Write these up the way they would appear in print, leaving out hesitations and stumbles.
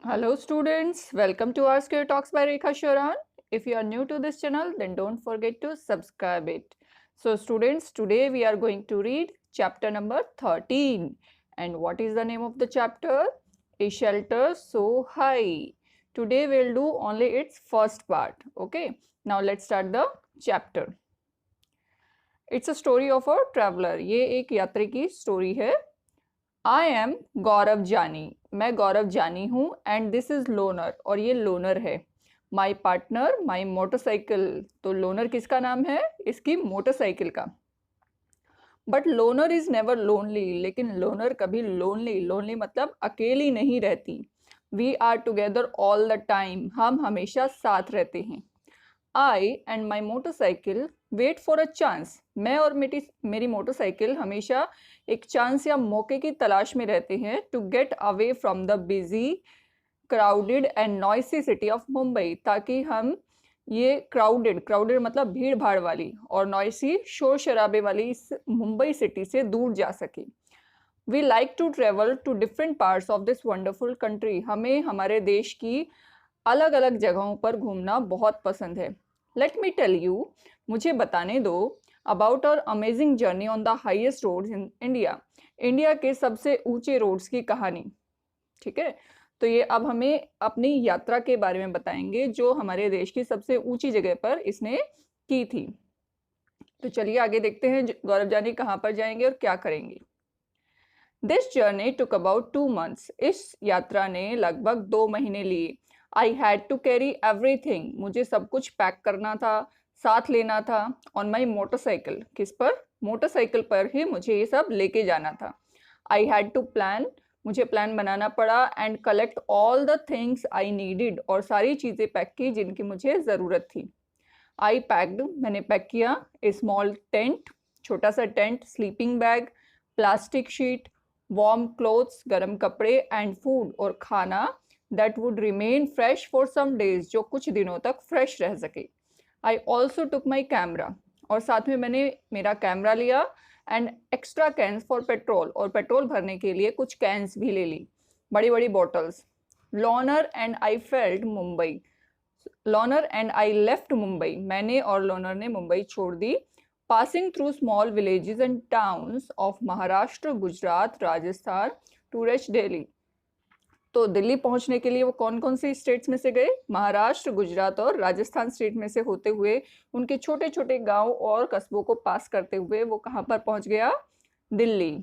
Hello students, welcome to our Skill Talks by Rekha Sharan. If you are new to this channel, then don't forget to subscribe it. So students, today we are going to read chapter number 13. And what is the name of the chapter? A Shelter So High. Today we'll do only its first part. Okay, now let's start the chapter. It's a story of a traveler. ये एक यात्री की story है. I am गौरव जानी, मैं गौरव जानी हूँ. And this is loner, और ये लोनर है. My partner, my motorcycle. तो लोनर किसका नाम है? इसकी मोटरसाइकिल का. But Loner is never lonely, लेकिन लोनर कभी लोनली मतलब अकेली नहीं रहती. We are together all the time, हम हमेशा साथ रहते हैं. I and my motorcycle wait for a chance, मैं और मेरी मोटरसाइकिल हमेशा एक चांस या मौके की तलाश में रहते हैं. To get away from the busy crowded and noisy city of Mumbai, ताकि हम ये क्राउडेड मतलब भीड़ भाड़ वाली, और नॉइसी शोर शराबे वाली इस मुंबई सिटी से दूर जा सके. We like to travel to different parts of this wonderful country, हमें हमारे देश की अलग अलग जगहों पर घूमना बहुत पसंद है. लेट मी टेल यू, मुझे बताने दो, about our amazing journey on the highest roads in India, India के सबसे ऊंचे रोड्स की कहानी. ठीक है, तो ये अब हमें अपनी यात्रा के बारे में बताएंगे जो हमारे देश की सबसे ऊंची जगह पर इसने की थी. तो चलिए आगे देखते हैं गौरव जानी कहाँ पर जाएंगे और क्या करेंगे. This journey took about 2 months, इस यात्रा ने लगभग 2 महीने लिए. I had to carry everything, मुझे सब कुछ पैक करना था, साथ लेना था. ऑन माई मोटरसाइकिल, किस पर? मोटरसाइकिल पर ही मुझे ये सब लेके जाना था. आई हैड टू प्लान, मुझे प्लान बनाना पड़ा. And collect all the things I needed, और सारी चीज़ें पैक की जिनकी मुझे ज़रूरत थी. आई पैक्ड, मैंने पैक किया. ए स्मॉल टेंट, छोटा सा tent. Sleeping bag, plastic sheet, warm clothes, गर्म कपड़े. एंड फूड, और खाना. That would remain fresh for some days, जो कुछ दिनों तक फ्रेश रह सके. I also took my camera, और साथ में मैंने मेरा कैमरा लिया. And extra cans for petrol, और पेट्रोल भरने के लिए कुछ कैंस भी ले ली, बड़ी बड़ी bottles. Loner and I felt Mumbai, Loner and I left Mumbai, मैंने और लॉनर ने मुंबई छोड़ दी. Passing through small villages and towns of Maharashtra, Gujarat, Rajasthan, to reach Delhi. तो दिल्ली पहुंचने के लिए वो कौन कौन सी स्टेट्स में से गए? महाराष्ट्र, गुजरात और राजस्थान स्टेट में से होते हुए उनके छोटे छोटे गांव और कस्बों को पास करते हुए वो कहां पर पहुंच गया? Delhi.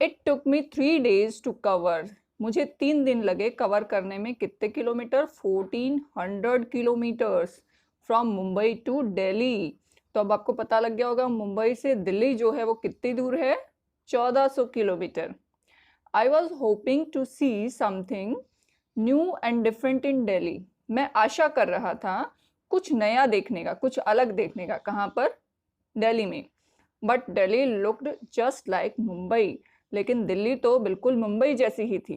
It took me 3 days to cover, मुझे 3 दिन लगे कवर करने में. कितने kilometre? 1400 kilometres from Mumbai to Delhi. तो अब आपको पता लग गया होगा मुंबई से दिल्ली जो है वो कितनी दूर है? 1400 kilometre. I was hoping to see something new and different in Delhi. मैं आशा कर रहा था कुछ नया देखने का, कुछ अलग देखने का. कहाँ पर? दिल्ली में. But Delhi looked just like Mumbai, लेकिन दिल्ली तो बिल्कुल मुंबई जैसी ही थी.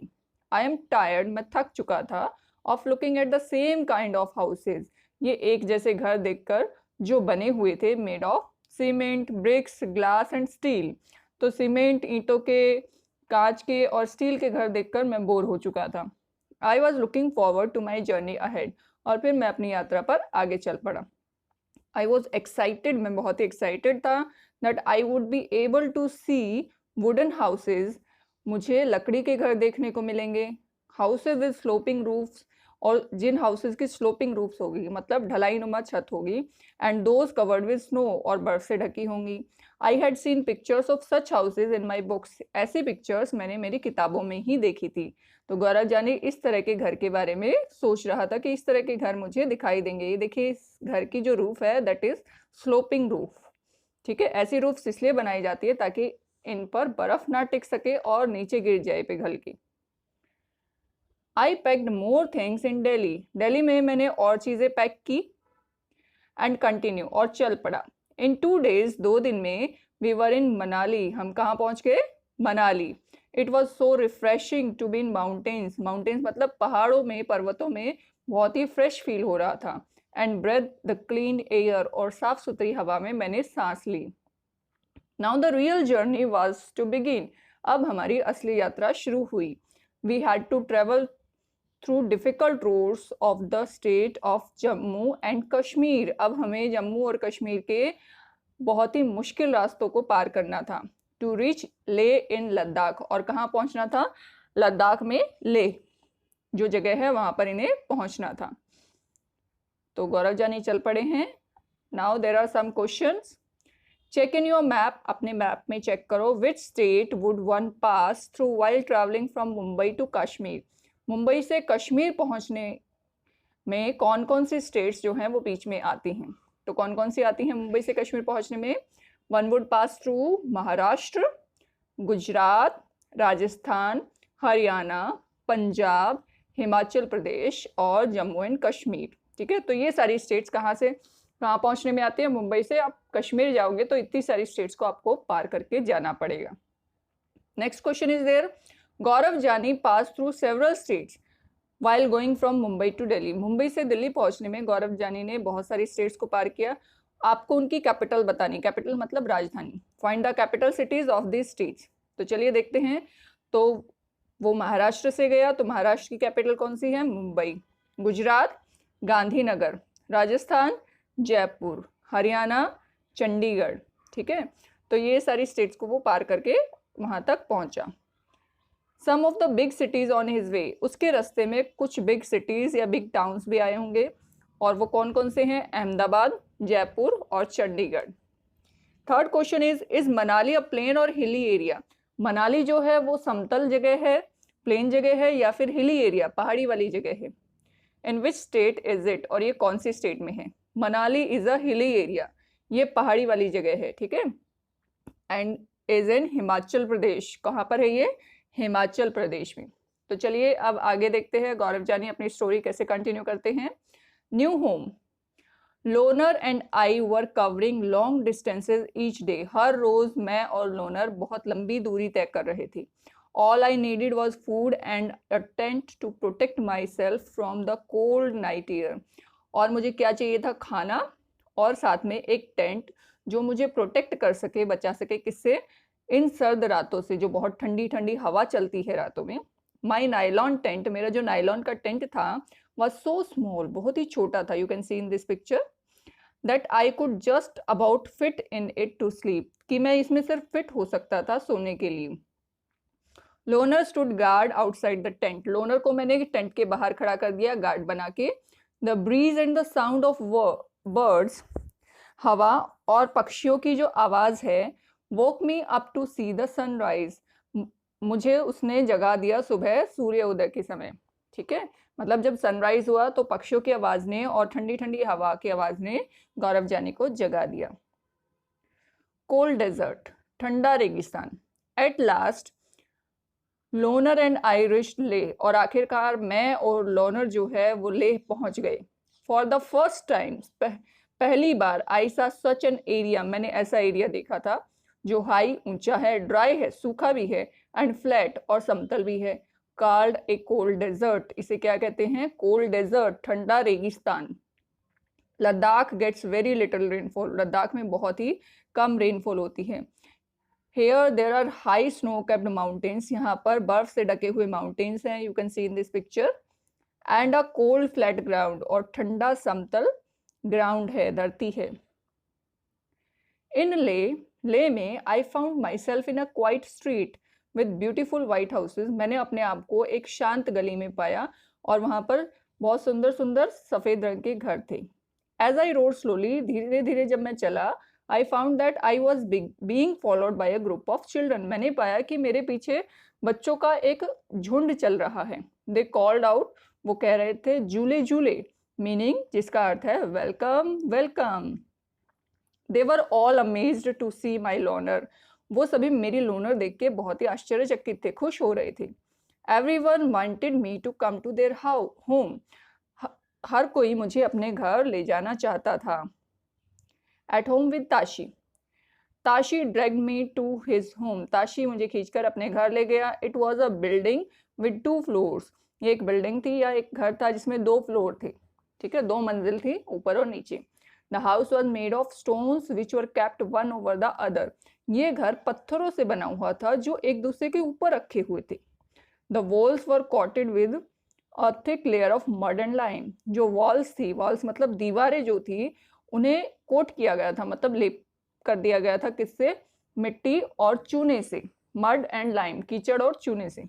I am tired, मैं थक चुका था. Of looking at the same kind of houses, ये एक जैसे घर देखकर जो बने हुए थे. Made of cement, bricks, glass and steel. तो सीमेंट, ईंटों के, कांच के और स्टील के घर देखकर मैं बोर हो चुका था. I was looking forward to my journey ahead, और फिर मैं अपनी यात्रा पर आगे चल पड़ा. आई वॉज एक्साइटेड, मैं बहुत ही एक्साइटेड था. That I would be able to see wooden houses, मुझे लकड़ी के घर देखने को मिलेंगे. हाउसेज विद स्लोपिंग रूफ्स, और जिन हाउसेज की स्लोपिंग रूफ्स होगी मतलब ढलाई नुमा छत होगी. And those covered with snow, और बर्फ से ढकी होंगी. I had seen pictures of such houses in my books, ऐसी पिक्चर्स मैंने मेरी किताबों में ही देखी थी. तो गौरव जानी इस तरह के घर के बारे में सोच रहा था कि इस तरह के घर मुझे दिखाई देंगे. ये देखिए, इस घर की जो रूफ है दैट इज स्लोपिंग रूफ. ठीक है, ऐसी रूफ्स इसलिए बनाई जाती है ताकि इन पर बर्फ ना टिक सके और नीचे गिर जाए पिघल के. I packed more things in Delhi, Delhi में मैंने और चीज़ें पैक की. एंड कंटिन्यू, और चल पड़ा. इन 2 days, 2 दिन में. वी वर इन मनाली, हम कहाँ पहुँच गए? Manali. It was so refreshing to be in mountains, mountains मतलब पहाड़ों में, पर्वतों में बहुत ही फ्रेश फील हो रहा था. And breathe the clean air, और साफ सुथरी हवा में मैंने सांस ली. Now the real journey was to begin, अब हमारी असली यात्रा शुरू हुई. We had to travel through difficult roads of the state of Jammu and Kashmir. अब हमें जम्मू और कश्मीर के बहुत ही मुश्किल रास्तों को पार करना था। टू रीच ले इन लद्दाख, और कहाँ पहुंचना था? लद्दाख में ले जो जगह है वहां पर इन्हें पहुंचना था। तो गौरव जानी चल पड़े हैं। Now there are some questions. Check in your map, अपने मैप में चेक करो। Which state would one pass through while travelling from Mumbai to Kashmir? Mumbai से कश्मीर पहुंचने में कौन कौन सी स्टेट्स जो हैं वो बीच में आती हैं? तो कौन कौन सी आती हैं मुंबई से कश्मीर पहुंचने में? One would pass through Maharashtra, Gujarat, Rajasthan, Haryana, Punjab, Himachal Pradesh और जम्मू एंड कश्मीर। ठीक है, तो ये सारी स्टेट्स कहाँ से कहाँ पहुंचने में आती है? मुंबई से आप कश्मीर जाओगे तो इतनी सारी स्टेट्स को आपको पार करके जाना पड़ेगा। Next question is there, Gaurav Jani pass through several states while going from Mumbai to Delhi. Mumbai से दिल्ली पहुंचने में गौरव जानी ने बहुत सारी स्टेट्स को पार किया। आपको उनकी कैपिटल बतानी, कैपिटल मतलब राजधानी। Find the capital cities of this states. तो चलिए देखते हैं। तो वो महाराष्ट्र से गया, तो महाराष्ट्र की कैपिटल कौन सी है? मुंबई। गुजरात गांधीनगर, राजस्थान जयपुर, हरियाणा चंडीगढ़। ठीक है, तो ये सारी स्टेट्स को वो पार करके वहां तक पहुंचा। Some of the big cities on his way, उसके रास्ते में कुछ बिग सिटीज या बिग टाउन्स भी आए होंगे, और वो कौन कौन से हैं? अहमदाबाद, जयपुर और Chandigarh. Third question is Manali a plain और हिली एरिया? मनाली जो है वो समतल जगह है, प्लेन जगह है, या फिर हिली एरिया पहाड़ी वाली जगह है? इन विच स्टेट इज इट, और ये कौन सी स्टेट में है? Manali is a hilly area, ये पहाड़ी वाली जगह है। ठीक है, and is in Himachal Pradesh. कहाँ पर है ये? हिमाचल प्रदेश में। तो चलिए अब आगे देखते हैं गौरव जानी अपनी स्टोरी कैसे कंटिन्यू करते हैं। New home, Loner and I were covering long distances each day. हर रोज मैं और लोनर बहुत लंबी दूरी तय कर रहे थे। All I needed was food and a tent to protect myself from the cold night air. और मुझे क्या चाहिए था? खाना, और साथ में एक टेंट जो मुझे प्रोटेक्ट कर सके, बचा सके। किससे? इन सर्द रातों से, जो बहुत ठंडी ठंडी हवा चलती है रातों में। माई नाइलॉन टेंट, मेरा जो नाइलॉन का टेंट था, वॉज सो स्मॉल, बहुत ही छोटा था। You can see in this picture that I could just about fit in it to sleep, कि मैं इसमें सिर्फ फिट हो सकता था सोने के लिए। Loner stood guard outside the tent, Loner को मैंने टेंट के बाहर खड़ा कर दिया गार्ड बना के। The breeze and the sound of birds, हवा और पक्षियों की जो आवाज है, woke me up to see the sunrise, मुझे उसने जगा दिया सुबह सूर्य उदय के समय। ठीक है, मतलब जब सनराइज हुआ तो पक्षियों की आवाज ने और ठंडी ठंडी हवा की आवाज ने गौरव जानी को जगा दिया। कोल्ड डेजर्ट, ठंडा रेगिस्तान। At last Loner and I reached Leh, और आखिरकार मैं और लोनर जो है वो लेह पहुंच गए। फॉर द फर्स्ट टाइम, पहली बार, आई सा सच एन एरिया, मैंने ऐसा एरिया देखा था जो हाई ऊंचा है, ड्राई है सूखा भी है, एंड फ्लैट और समतल भी है। कॉल्ड ए कोल्ड डेजर्ट, इसे क्या कहते हैं? कोल्ड डेजर्ट, ठंडा रेगिस्तान। Ladakh gets very little rainfall, Ladakh में बहुत ही कम रेनफॉल होती है। Here there are high snow capped mountains, यहाँ पर बर्फ से ढके हुए माउंटेन्स हैं, you can see in this picture. And a cold flat ground, और ठंडा समतल ग्राउंड है, धरती है। इन ले में I found my self in a quite street with beautiful white houses, मैंने अपने आप को एक शांत गली में पाया और वहां पर बहुत सुंदर सुंदर सफेद रंग के घर थे। एज आई रोड स्लोली, धीरे धीरे जब मैं चला, I found that I was being followed by a group of children, मैंने पाया कि मेरे पीछे बच्चों का एक झुंड चल रहा है। दे कॉल्ड आउट, वो कह रहे थे झूले झूले, मीनिंग जिसका अर्थ है welcome welcome. They were all amazed to see my Loner, वो सभी मेरी लोनर देख के बहुत ही आश्चर्यचकित थे, खुश हो रहे थे। Everyone wanted me to come to their home, हर कोई मुझे अपने घर ले जाना चाहता था। At home with Tashi, Tashi dragged me to his home, Tashi मुझे खींचकर अपने घर ले गया। It was a building with 2 floors, ये एक बिल्डिंग थी या एक घर था जिसमें 2 फ्लोर थे। ठीक है, 2 मंजिल थी, ऊपर और नीचे। The house was made of stones which were kept one over the other, ये घर पत्थरों से बना हुआ था जो एक दूसरे के ऊपर रखे हुए थे। The walls were coated with a thick layer of mud and lime. जो वॉल्स थी, वॉल्स मतलब दीवारें जो थी, उन्हें कोट किया गया था, मतलब लेप कर दिया गया था, किससे? मिट्टी और चूने से, मड एंड लाइम, कीचड़ और चूने से।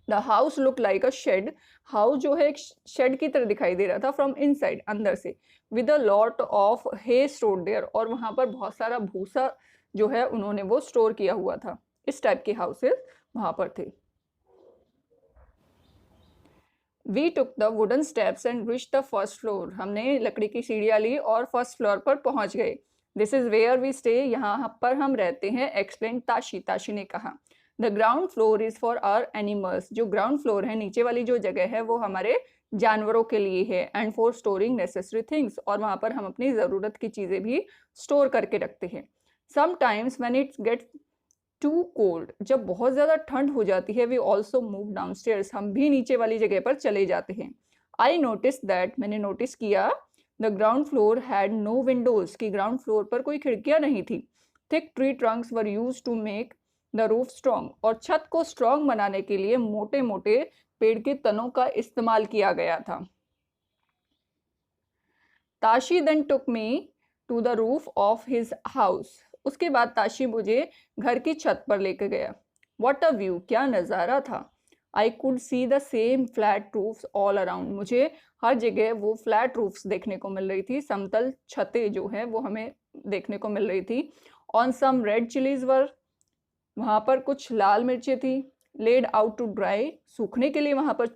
The house look like a shed. House जो है एक शेड की तरह दिखाई दे रहा था फ्रॉम इनसाइड, अंदर से। With a lot of hay stored there, और वहां पर बहुत सारा भूसा जो है उन्होंने वो स्टोर किया हुआ था। इस टाइप के हाउसेस वहां पर थे। We took the wooden steps and reach the first floor. हमने लकड़ी की सीढ़ियां ली और फर्स्ट फ्लोर पर पहुंच गए। This is where we stay, यहाँ पर हम रहते हैं, एक्सप्लेन ताशी। ताशी ने कहा। The ground floor is for our animals. जो ग्राउंड फ्लोर है, नीचे वाली जो जगह है, वो हमारे जानवरों के लिए है। And for storing necessary things, और वहां पर हम अपनी जरूरत की चीजें भी स्टोर करके रखते हैं। Sometimes when it's get too cold, जब बहुत ज्यादा ठंड हो जाती है, वी ऑल्सो मूव डाउनस्टेयर्स, हम भी नीचे वाली जगह पर चले जाते हैं। आई नोटिस दैट, मैंने नोटिस किया, the ground floor had no windows, की ग्राउंड फ्लोर पर कोई खिड़कियां नहीं थी। Thick tree trunks were use to make the roof strong, और छत को स्ट्रॉन्ग बनाने के लिए मोटे मोटे पेड़ के तनों का इस्तेमाल किया गया था। Tashi then took me to the roof of his house. उसके बाद ताशी मुझे घर की छत पर लेकर गया। वॉट अ व्यू, क्या नज़ारा था। आई could see the same flat roofs all around, मुझे हर जगह वो फ्लैट रूफ्स देखने को मिल रही थी, समतल छतें जो है वो हमें देखने को मिल रही थी। ऑन सम रेड चिलीज वर, वहाँ पर कुछ लाल मिर्चें थी। लेड आउट टू ड्राई, सूखने के लिए वहाँ पर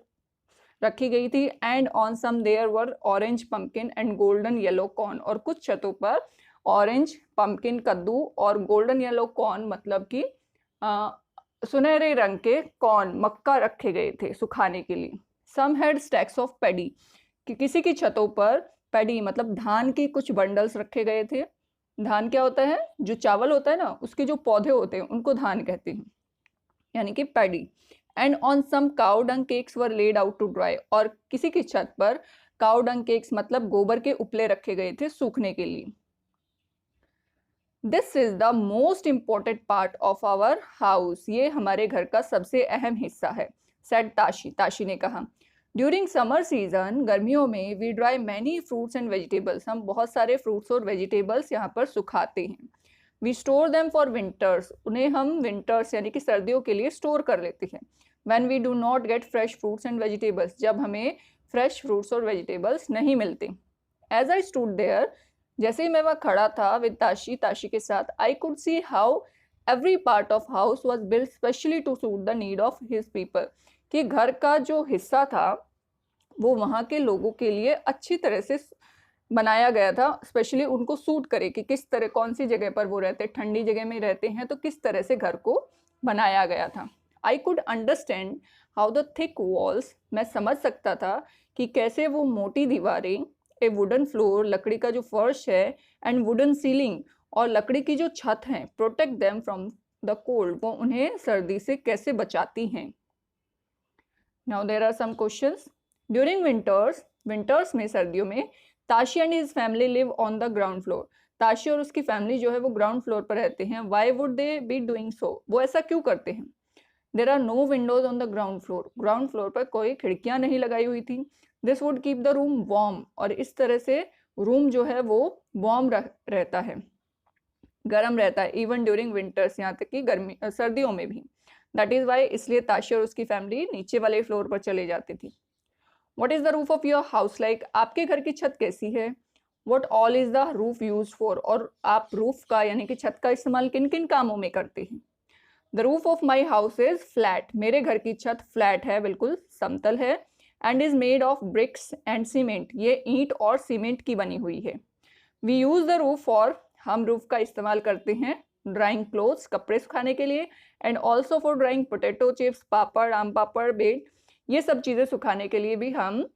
रखी गई थी। And on some there were orange pumpkin and golden yellow corn, और कुछ छतों पर ऑरेंज पम्पकिन कद्दू और गोल्डन येलो कॉर्न मतलब कि सुनहरे रंग के कॉर्न मक्का रखे गए थे सुखाने के लिए। सम हैड स्टैक्स ऑफ पैडी, कि किसी की छतों पर पैडी मतलब धान की कुछ बंडल्स रखे गए थे। धान क्या होता है? जो चावल होता है ना, उसके जो पौधे होते हैं उनको धान कहते हैं, यानी कि paddy. And on some cow dung cakes were laid out to dry, और किसी की छत पर काउ डंग केक्स मतलब गोबर के उपले रखे गए थे सूखने के लिए। This is the most important part of our house, ये हमारे घर का सबसे अहम हिस्सा है, सेड ताशी। ताशी ने कहा। ड्यूरिंग समर सीजन, गर्मियों में, we dry many fruits and vegetables, हम बहुत सारे फ्रूट्स और वेजिटेबल्स यहाँ पर सुखाते हैं। We store them for winters, उन्हें हम विंटर्स यानी कि सर्दियों के लिए स्टोर कर लेते हैं। When we do not get fresh fruits and vegetables, जब हमें फ्रेश फ्रूट्स और वेजिटेबल्स नहीं मिलते। एज आई स्टूड देयर, जैसे ही मैं वहाँ खड़ा था विद ताशी, ताशी के साथ, I could see how every part of house was built specially to suit the need of his people, कि घर का जो हिस्सा था वो वहाँ के लोगों के लिए अच्छी तरह से बनाया गया था, स्पेशली उनको सूट करे कि किस तरह, कौन सी जगह पर वो रहते, ठंडी जगह में रहते हैं तो किस तरह से घर को बनाया गया था। I could understand how the thick walls, मैं समझ सकता था कि कैसे वो मोटी दीवारें, ए वुडन फ्लोर, लकड़ी का जो फर्श है, एंड वुडन सीलिंग, और लकड़ी की जो छत है, protect them from the cold, वो उन्हें सर्दी से कैसे बचाती हैं। Now there are some questions. During winters, winters में, सर्दियों में, Tashi and his family live on the ground floor, Tashi और उसकी फैमिली जो है वो ग्राउंड फ्लोर पर रहते हैं। Why would they be doing so, वो ऐसा क्यों करते हैं। There are no windows on the ground floor, ground floor पर कोई खिड़कियां नहीं लगाई हुई थी। This would keep the room warm, और इस तरह से रूम जो है वो वार्म रहता है, गर्म रहता है, इवन ड्यूरिंग विंटर्स, यहाँ तक कि गर्मी सर्दियों में भी। दैट इज वाई, इसलिए ताशी और उसकी फैमिली नीचे वाले फ्लोर पर चले जाती थी। What is the roof of your house like, आपके घर की छत कैसी है। What all is the roof use for, और आप रूफ का यानी कि छत का इस्तेमाल किन किन कामों में करते हैं। The roof of my house is flat, मेरे घर की छत फ्लैट है, बिल्कुल समतल है। And is made of bricks and cement, ये ईंट और सीमेंट की बनी हुई है। We use the roof for, हम रूफ का इस्तेमाल करते हैं ड्राइंग क्लोथ्स, कपड़े सुखाने के लिए। And also for drying potato chips, papad, आम पापड़, ब्रेड, ये सब चीज़ें सुखाने के लिए भी हम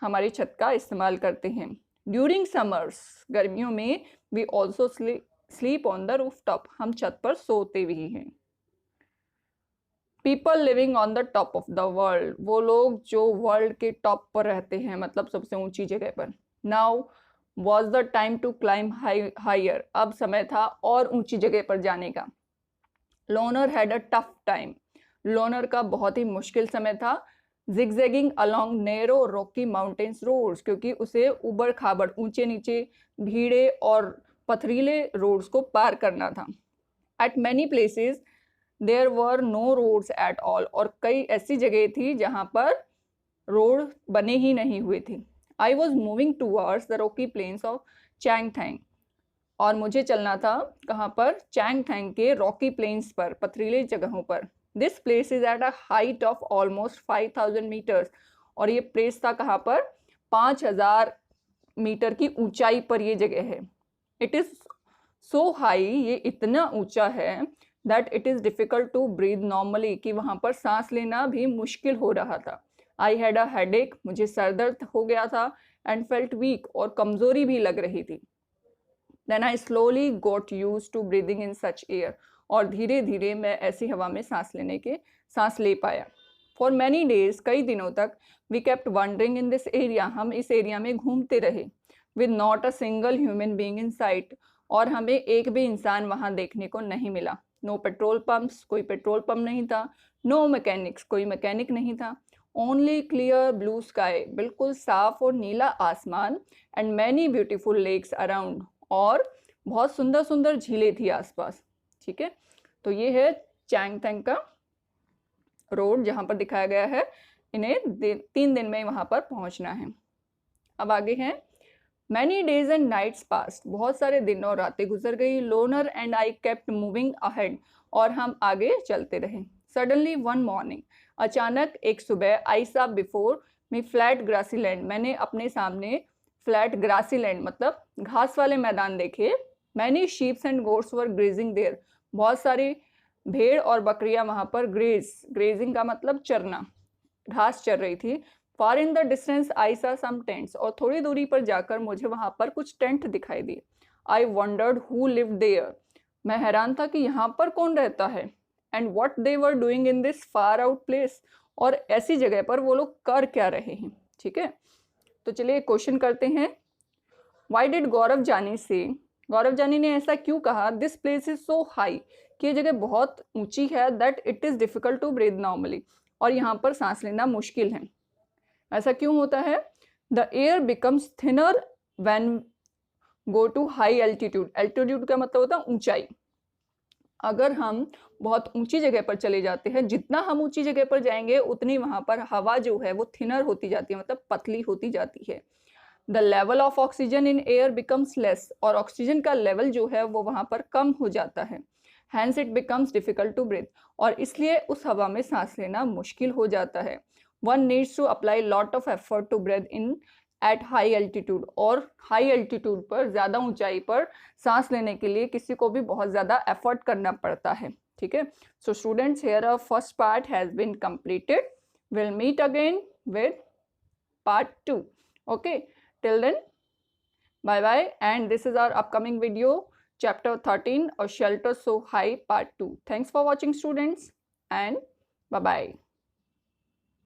हमारी छत का इस्तेमाल करते हैं। ड्यूरिंग समर्स, गर्मियों में, we also sleep on the roof top, हम छत पर सोते भी हैं। People living on the top of the world, वो लोग जो वर्ल्ड के टॉप पर रहते हैं, मतलब सबसे ऊंची जगह पर। Now was the time to climb higher, अब समय था और ऊंची जगह पर जाने का। Loner had a tough time, Loner का बहुत ही मुश्किल समय था। Zigzagging along narrow rocky mountains roads, क्योंकि उसे उबड़ खाबड़, ऊंचे नीचे, भीड़े और पथरीले रोड्स को पार करना था। At many places there were no roads at all, और कई ऐसी जगह थी जहां पर रोड बने ही नहीं हुए थे। I was moving towards the rocky plains of Changthang, और मुझे चलना था कहाँ पर, चैंगथैंग के रॉकी प्लेन्स पर, पथरीले जगहों पर। This place is at a height of almost 5000 metres, और ये प्लेस था कहाँ पर, 5000 मीटर की ऊंचाई पर ये जगह है। इट इज सो हाई, ये इतना ऊंचा है, that it is difficult to breathe normally, कि वहां पर सांस लेना भी मुश्किल हो रहा था। आई हैड अ हेडेक, मुझे सर दर्द हो गया था, एंड फेल्ट वीक, और कमजोरी भी लग रही थी। Then I slowly got used to breathing in such air, और धीरे धीरे मैं ऐसी हवा में सांस ले पाया। फॉर मैनी डेज, कई दिनों तक, we kept wandering in this area, हम इस एरिया में घूमते रहे, with not a single human being in sight, और हमें एक भी इंसान वहां देखने को नहीं मिला। नो पेट्रोल पंप्स, कोई पेट्रोल पंप नहीं था। नो मैकेनिक्स, कोई मैकेनिक नहीं था। ओनली क्लियर ब्लू स्काई, बिल्कुल साफ और नीला आसमान, and many beautiful lakes around, और बहुत सुंदर सुंदर झीलें थी आसपास। ठीक है, तो ये है चैंगथैंग का रोड जहां पर दिखाया गया है। इन्हें 3 दिन में वहां पर पहुंचना है। अब आगे हैं, many days and nights passed, बहुत सारे दिन और रातें गुजर गई। Loner and I kept moving ahead, और हम आगे चलते रहे। सडनली वन मॉर्निंग, अचानक एक सुबह, I saw before me flat grassy land, मैंने अपने सामने फ्लैट ग्रासी लैंड मतलब घास वाले मैदान देखे। Many sheeps and goats were grazing there, बहुत सारी भेड़ और बकरियां वहां पर ग्रेजिंग का मतलब चरना, घास चर रही थी। Far in the distance I saw some tents, और थोड़ी दूरी पर जाकर मुझे वहां पर कुछ टेंट दिखाई दिए। I wondered who lived there, मैं हैरान था कि यहाँ पर कौन रहता है। And what they were doing in this far out place, और ऐसी जगह पर वो लोग कर क्या रहे हैं। ठीक है, तो चलिए क्वेश्चन करते हैं। वाई डिड गौरव जानी से, गौरव जानी ने ऐसा क्यों कहा, this place is so high, कि ये जगह बहुत ऊंची है, that it is difficult to breathe normally, और यहाँ पर सांस लेना मुश्किल है। ऐसा क्यों होता है, the air becomes thinner when go to high altitude, altitude का मतलब होता है ऊंचाई। अगर हम बहुत ऊंची जगह पर चले जाते हैं, जितना हम ऊंची जगह पर जाएंगे उतनी वहां पर हवा जो है वो थिनर होती जाती है, मतलब पतली होती जाती है। The level of oxygen in air becomes less, और ऑक्सीजन का लेवल जो है वो वहां पर कम हो जाता है। Hence it becomes difficult to breathe, और इसलिए उस हवा में सांस लेना मुश्किल हो जाता है। One needs to apply lot of effort to breathe in at high altitude, और हाई एल्टीट्यूड पर, ज़्यादा ऊंचाई पर सांस लेने के लिए किसी को भी बहुत ज़्यादा एफर्ट करना पड़ता है। ठीक है, so students, here a first part has been completed. We'll meet again with part 2. Okay, till then, bye bye, and this is our upcoming video, chapter 13, A Shelter So High, part 2. Thanks for watching, students, and bye bye.